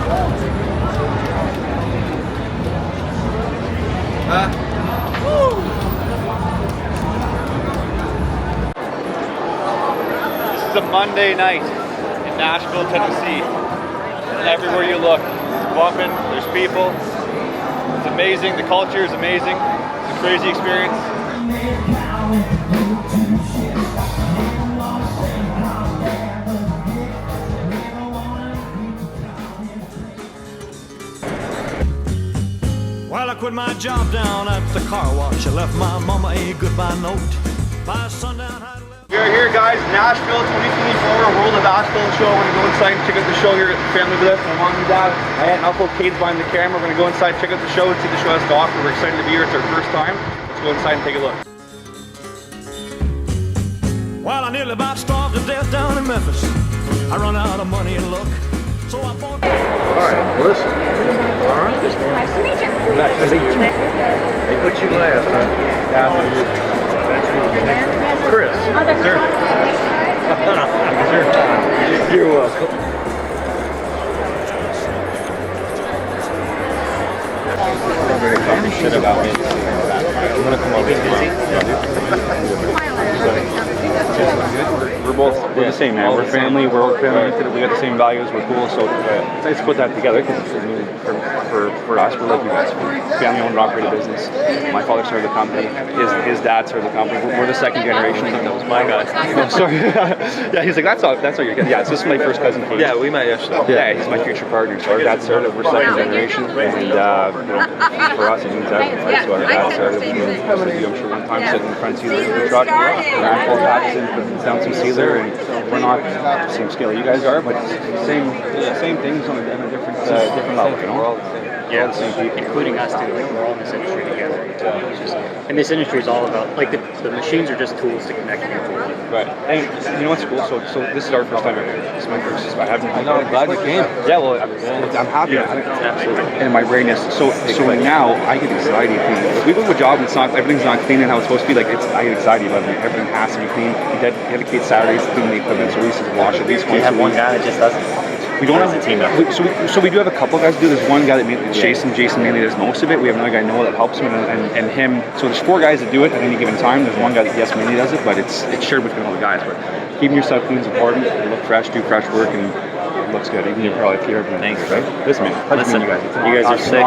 This is a Monday night in Nashville, Tennessee. Everywhere you look, it's bumping, there's people. It's amazing, the culture is amazing. It's a crazy experience. Well, I quit my job down at the car wash. I left my mama a goodbye note. By sundown, we are here, guys, Nashville 2024 World of Asphalt Show. We're gonna go inside and check out the show here at the family with us. My mom and dad, my aunt and uncle, Kate's behind the camera. We're gonna go inside, check out the show, and see the show has to offer. We're excited to be here. It's our first time. Let's go inside and take a look. well, I nearly about starved to death down in Memphis. I run out of money and luck, so I bought. All right, listen. All right. Nice to meet you. Nice to meet you. They put you last, huh? Chris. Sir. Sir. You're welcome. Shit about me. I'm gonna come over. We're the same, man. We're family. We're work family. We got the same values. We're cool. So it's nice to put that together because for us, we're like you guys. Family-owned, operated business. My father started the company. His dad started the company. We're the second generation. I think that was my guy. Oh, sorry. Yeah, he's like that's all you're getting. Yeah, it's just my first cousin. Kate. Yeah, we met yesterday. Yeah, he's my future partner. So our dad started. We're second generation, and you know, for us, it means everything. Right? So our dad started. I'm sure one time sitting in the front seat of the truck, full taps and putting down some sealer, and we're not the same scale you guys are, but same things on a different level. You know? We're all the same. Yeah, including us too. Like we're all in this industry together. And this industry is all about like the machines are just tools to connect people. Right. And you know what's cool? So this is our first time ever here. This is my first. I haven't. I know. I'm glad you came. Yeah. Well, I'm happy. Absolutely. And my brain is so now I get anxiety. If we do a job and it's not everything's not clean and how it's supposed to be, like I get anxiety about it. Everything has to be clean. We dedicate Saturdays to clean the equipment, so we used to wash at least once. We have one guy that just doesn't. We don't have a team up. So we do have a couple guys do. There's one guy that mainly, Jason mainly does most of it. We have another guy Noah that helps him and him. So there's 4 guys that do it at any given time. There's one guy that mainly does it, but it's shared between all the guys. But keeping yourself clean is important. You look fresh, do fresh work, and it looks good. Even if you're probably here. Thanks, right? Listen, man. Listen, you guys. You guys are sick,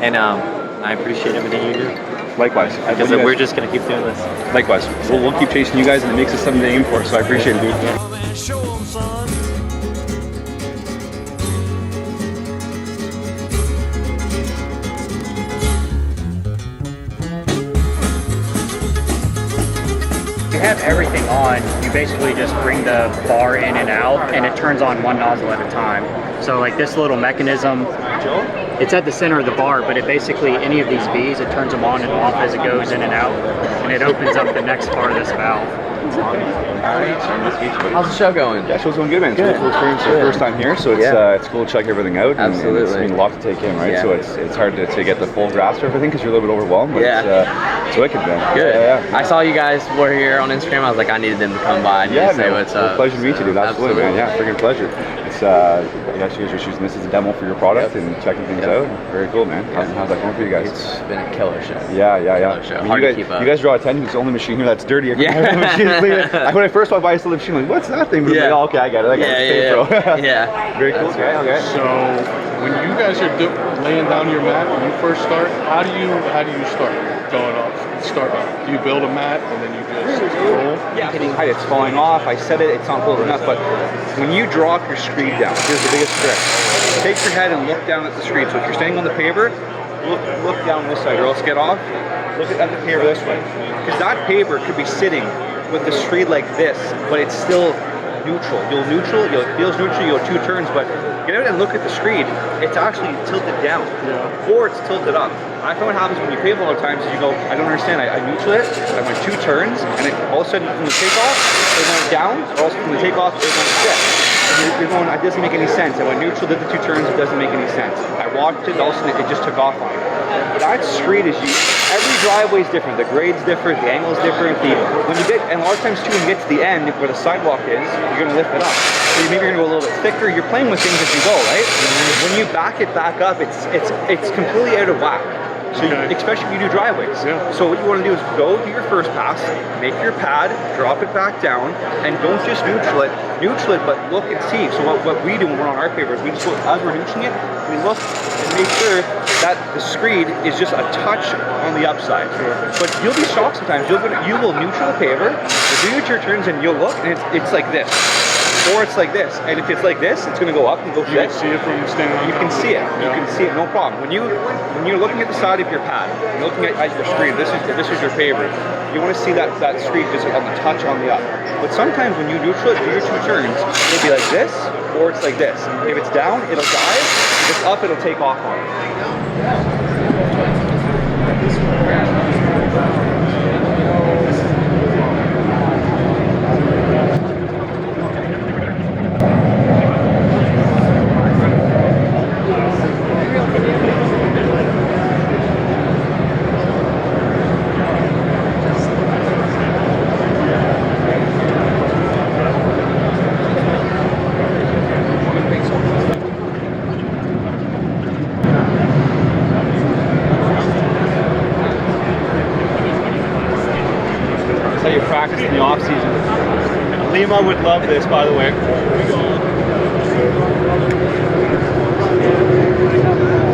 and I appreciate everything you do. Likewise. Because we're just gonna keep doing this. Likewise. We'll keep chasing you guys, and it makes us something to aim for. So I appreciate it, dude. Show 'em, son. You have everything on, you basically just bring the bar in and out, and it turns on one nozzle at a time. So like this little mechanism, it's at the center of the bar, but it basically, any of these V's, it turns them on and off as it goes in and out, and it opens up the next farthest valve. How's the show going? Yeah, show's going good, man. It's a cool experience. Our first time here, so it's cool to check everything out. Absolutely. And it's a lot to take in, right? Yeah. So it's hard to get the full grasp of everything because you're a little bit overwhelmed. But it's wicked, man. Good. Yeah. I saw you guys were here on Instagram. I was like, I needed them to come by and just say what's up. Pleasure to meet you, dude. Absolutely, man. Yeah, freaking pleasure. It's actually you're using this as a demo for your product and checking things out. Very cool, man. How's that going for you guys? It's been a killer show. Yeah. Killer show. Hard to keep up. You guys draw attention. It's the only machine here that's dirty. When I first walked by, I saw the machine. Like, what's that thing? But like, oh, okay, I got it. Yeah. Very cool. Okay. So when you guys are laying down your mat when you first start, how do you start going off? Do you build a mat and then you just roll? Yeah, it's falling off. I said it's not close enough, but when you drop your screed down, here's the biggest trick. Take your head and look down at the screed. So if you're standing on the paver, look down this side, or else get off. Look at the paver this way, because that paver could be sitting with the screed like this, but it's still neutral. It feels neutral, you'll 2 turns, but get out and look at the screed. It's actually tilted down, or it's tilted up. I find what happens when you pave a lot of times is you go, I don't understand, I neutral it, I went 2 turns, and all of a sudden from the takeoff, it went down, or else from the takeoff, it went 6. you're going, it doesn't make any sense. I went neutral, did the 2 turns, it doesn't make any sense. I walked it, all of a sudden it just took off on me. That street is every driveway is different. The grade's different, the angle's different. When you get, and a lot of times too, when you get to the end where the sidewalk is, you're gonna lift it up. So maybe you're gonna go a little bit thicker. You're playing with things as you go, right? When you back it back up, it's completely out of whack. So especially if you do driveways. Yeah. So what you want to do is go do your first pass, make your pad, drop it back down, and don't just neutral it, but look and see. So what we do when we're on our pavers, we just look, as we're neutering it, we look and make sure that the screed is just a touch on the upside. Sure. But you'll be shocked sometimes. You will neutral the paver, you'll do your turns, and you'll look, and it's like this. Or it's like this, and if it's like this, it's going to go up and go You can see it from standing on You can see it. Yeah. You can see it, no problem. When you're looking at the side of your pad, you're looking at your screen. This is your paver. You want to see that screen just on the touch on the up. But sometimes when you neutral it, do your 2 turns, it'll be like this, or it's like this. If it's down, it'll dive. If it's up, it'll take off on it. You practice in the off season. Lima would love this, by the way.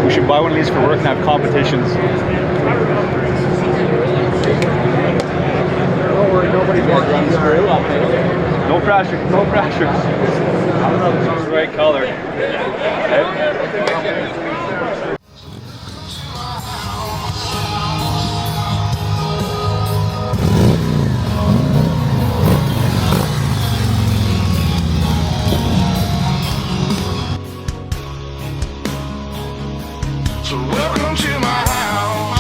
We should buy one of these for work and have competitions. Don't worry, nobody's walking through. No pressure, no pressure. I don't know if this is the right color. So welcome to my house.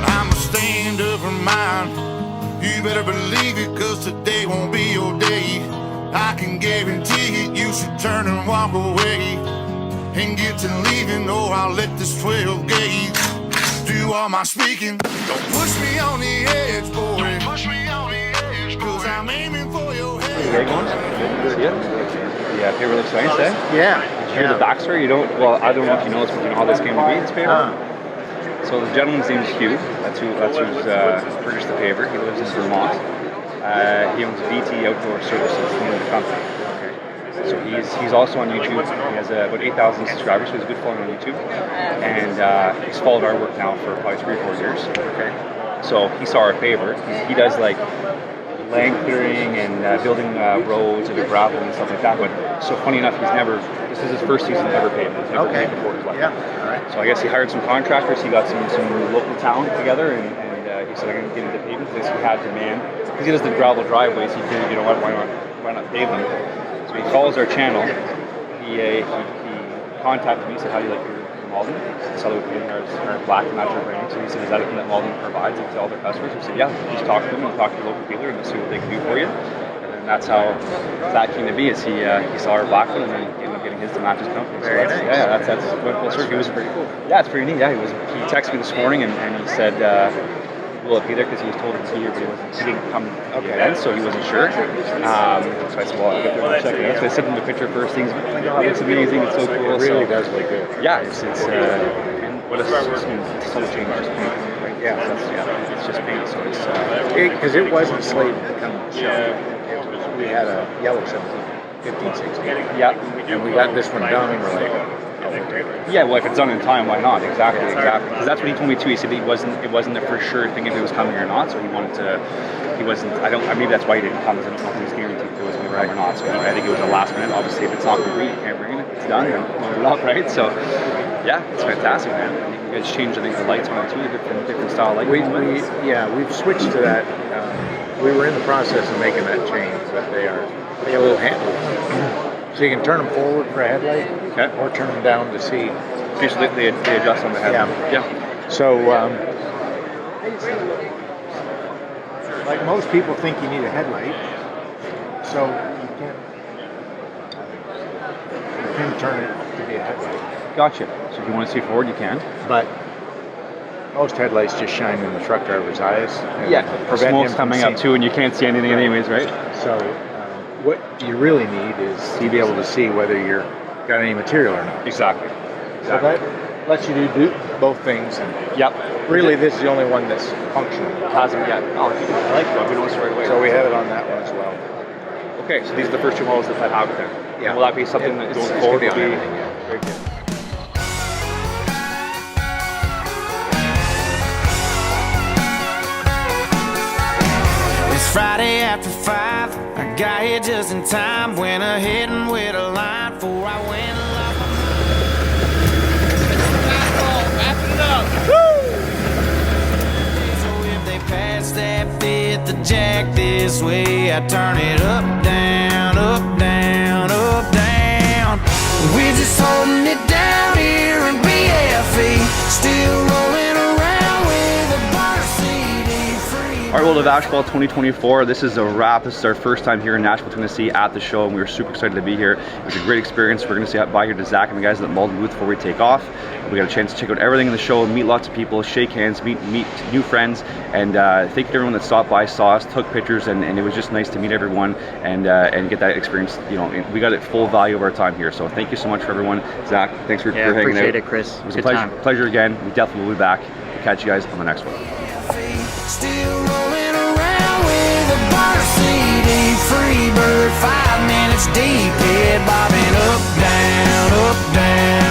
I'm a stand-up for mine. You better believe it, 'cause today won't be your day. I can guarantee it, you should turn and walk away and get to leaving, or I'll let this 12 gauge do all my speaking. Don't push me on the edge, boy. Don't push me on the edge, boy. 'Cause I'm aiming for your head. Good one. Yeah, paper looks nice, eh? Yeah. Did you hear the backstory? You don't. Well, I don't know if you know this, but you know how this came to be. This paper. So the gentleman's name is Hugh. That's who's purchased the paper. He lives in Vermont. He owns VT Outdoor Services, the name of the company. So he's also on YouTube. He has about 8,000 subscribers, so he's a good following on YouTube. And he's followed our work now for probably 3 or 4 years. Okay. So he saw our paver. He does like land clearing and building roads and gravel and stuff like that. But so funny enough, this is his first season ever paved. He's never paved before in his life. Yeah. All right. So I guess he hired some contractors. He got some local town together, and he said, I'm going to get into paving because he had demand. Because he does the gravel driveways, he figured, you know what, why not pave them? So he follows our channel. He contacted me, said, how do you like your Mauldin? He saw that we're painting our black to match our branding. So he said, is that anything that Mauldin provides to all their customers? We said, yeah, just talk to them and talk to the local dealer and see what they can do for you. And that's how that came to be. Is he saw our black one and then ended up getting his to match his company. So Very nice. Yeah, that's went full circle. It was pretty cool. Yeah, it's pretty neat. Yeah, he texted me this morning and he said, will it be there? Because he was told it to be here, but he didn't come to the event, so he wasn't sure. So I said, well, I'll get there and check it out. So I sent him the picture first. Things, oh my God, it's amazing. It's so cool. It really does look good. Yeah, it's and what it's so changes paint. Right? Yeah, it's just paint. So it's because it wasn't slated to come on the show. We had a yellow 15, 16. Yeah. And we got this one done and we're like, yeah, well, if it's done in time, why not? Exactly. Because that's what he told me too. He said it wasn't a for sure thing if it was coming or not. So he wanted to. Maybe that's why he didn't come. Because nothing was guaranteed if it was going to come or not. So I think it was a last minute. Obviously, if it's not complete, you can't bring it. If it's done, then load it up, right? So yeah, it's fantastic, man. I think you guys changed, I think, the lights on it too, different style lights. We've switched to that. We were in the process of making that change, but they a little handled. So you can turn them forward for a headlight, Okay. or turn them down to see. Okay, so they adjust on the head. Yeah. So, like most people think you need a headlight, so you can turn it to be a headlight. Gotcha. So if you want to see forward, you can. But most headlights just shine in the truck driver's eyes. And prevent him Smoke's from coming up seeing. too, and you can't see anything anyways, right? So what you really need is to be able to see whether you're got any material or not. Exactly. So that lets you do both things. And Yep. really, this is the only one that's functional. Hasn't yet. Oh, I like that. We noticed right away. So we have it on that one as well. Okay, so these are the first two models that have it then. Yeah. And will that be something that It's going forward gonna will be be? on everything, yeah. Very good. It's Friday after 5. I got here just in time. Went ahead and wait a line before I went and lost my So if they pass that fifth, the jack this way, I turn it up, down, up, down, up, down. We're just holding it down here in BFE, still rolling around with a bar CD free. All right, World of Asphalt 2024. This is a wrap. This is our first time here in Nashville, Tennessee at the show, and we were super excited to be here. It was a great experience. We're going to say bye here to Zach and the guys at the Mauldin booth before we take off. We got a chance to check out everything in the show, meet lots of people, shake hands, meet new friends, and thank you to everyone that stopped by, saw us, took pictures, and it was just nice to meet everyone and get that experience. You know, we got it full value of our time here. So thank you so much for everyone. Zach, thanks for hanging out. Appreciate it, Chris. It was Good a time. pleasure again. We definitely will be back. We'll catch you guys on the next one. Still rolling around with a bar CD free bird, 5 minutes deep, head bobbing up, down, up, down.